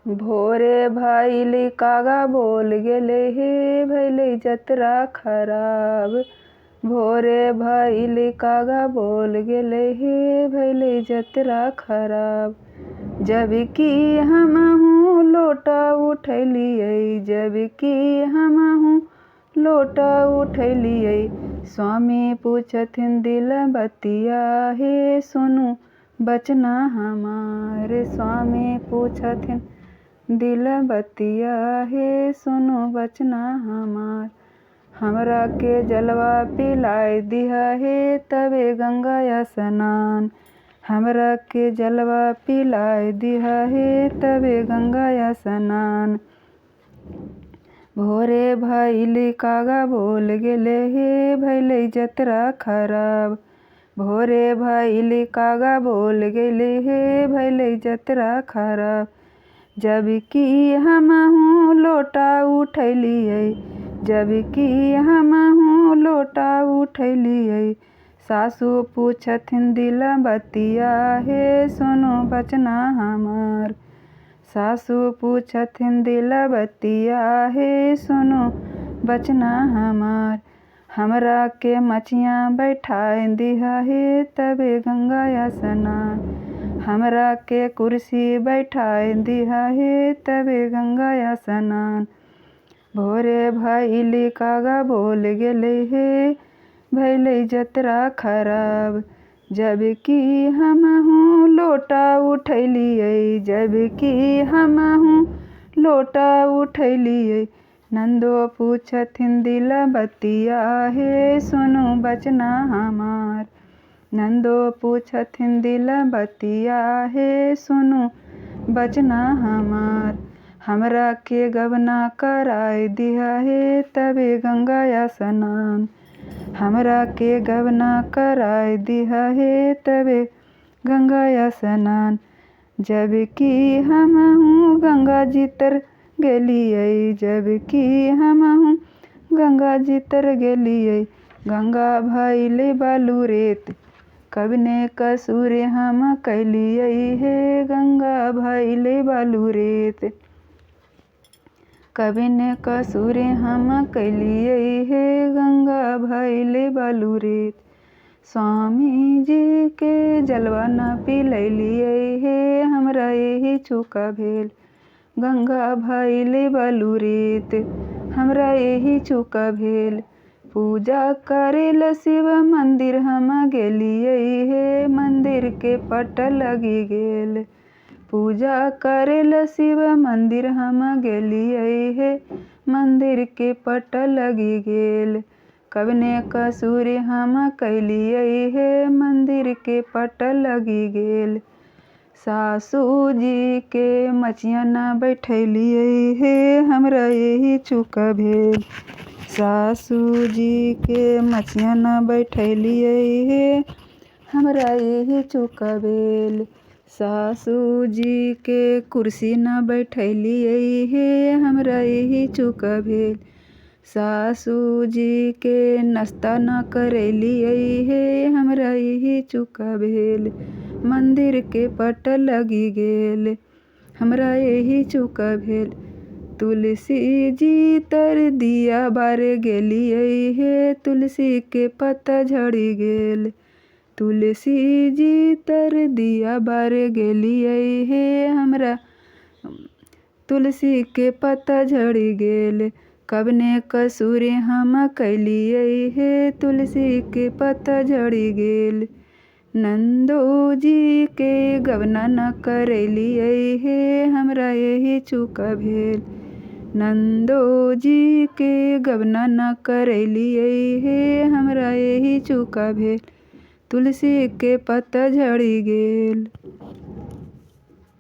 भोरे भइली कागा बोल गेले हे भइले जतरा खराब। भोरे भइली कागा बोल गेले हे भइले जतरा खराब। जबकि हमहू लोटा उठैलियै, जबकि हमहू लोटा उठैलियै। स्वामी पूछथिन दिल बतिया हे सुनु बचना हमार। स्वामी पूछथिन दिल बतिया हे सुनु बचना हमार। हमरा के जलवा पिलाए दिहा हे तबे गंगा स्नान। हमरा के जलवा पिलाए दिहा हे तबे गंगा स्नान। भोरे भइली कागा बोल गेले हे भइले जतरा खराब। भोरे भइली कागा बोल गेले हे भइले जतरा खराब। जबकि हमहू लोटा उठैलियै, जबकि हमहू लोटा उठैलियै। सासु पूछथिन दिल बतिया हे सुनु बचना हमार। सासु पूछथिन दिल बतिया हे सुनु बचना हमार। हमरा के मचिया बैठाए दिहा हे तबे गंगा स्नान। हमरा के कुर्सी बैठाए दिहा हे तबे गंगा स्नान। भोरे भइली कागा बोल गेले हे भइले जतरा खराब। जबकि हमहू लोटा उठैलियै, जबकि हमहू लोटा उठैलियै। नंदो पूछथिन दिल बतिया हे सुनु बचना हमार। नंदो पूछथिन दिल बतिया हे सुनु बचना हमार। हमरा के गवना कराए दिहा हे तबे गंगा स्नान। हमरा के गवना कराए दिहा हे तबे गंगा स्नान। जबकि हमहू गंगा जी तर गेलियै, जबकि हमहू गंगा जी तर गेलियै। गंगा भइले बालू रेत कवने कसूर हम कैलियै हे गंगा भइले बालू रेत। कवने कसूर हम कैलियै हे गंगा भइले बालू रेत। स्वामी जी के जलवा न पिलैलियै हे हमरा यही चूका भेल। गंगा भइले बालू रेत हमरा यही चूका भेल। पूजा करेला शिव मंदिर हम गेलियै हे मंदिर के पट लगी गेल। पूजा करेला शिव मंदिर हम गेलियै हे मंदिर के पट लगी गेल। कवने कसूर हम कैलियै हे मंदिर के पट लगी गेल। सासू जी के मचिया न बैठैलियै हे हमरा यही चूका भेल। सासू जी के मचिया न बैठैलियै हे हमरा यही चूका भेल। सासू जी के कुर्सी न बैठैलियै हे हमरा यही चूका भेल। सासू जी के नाश्ता न करैलियै हे हमरा यही चूका भेल। मंदिर के पट लगी गेल हमरा यही चूका भेल। तुलसी जी तर दिया बारे गेलियै हे तुलसी के पत्ता झड़ी गेल। तुलसी जी तर दिया बारे गेलियै हे हमरा तुलसी के पत्ता झड़ी गेल। कवने कसूर हम कैलियै हे तुलसी के पत्ता झड़ी गेल। नंदो जी के गवना न करैलियै हे हमरा यही चूका भेल। नंदो जी के गवना न करैलियै हे हमरा यही चूका भेल। तुलसी के पत्ता झड़ी गेल।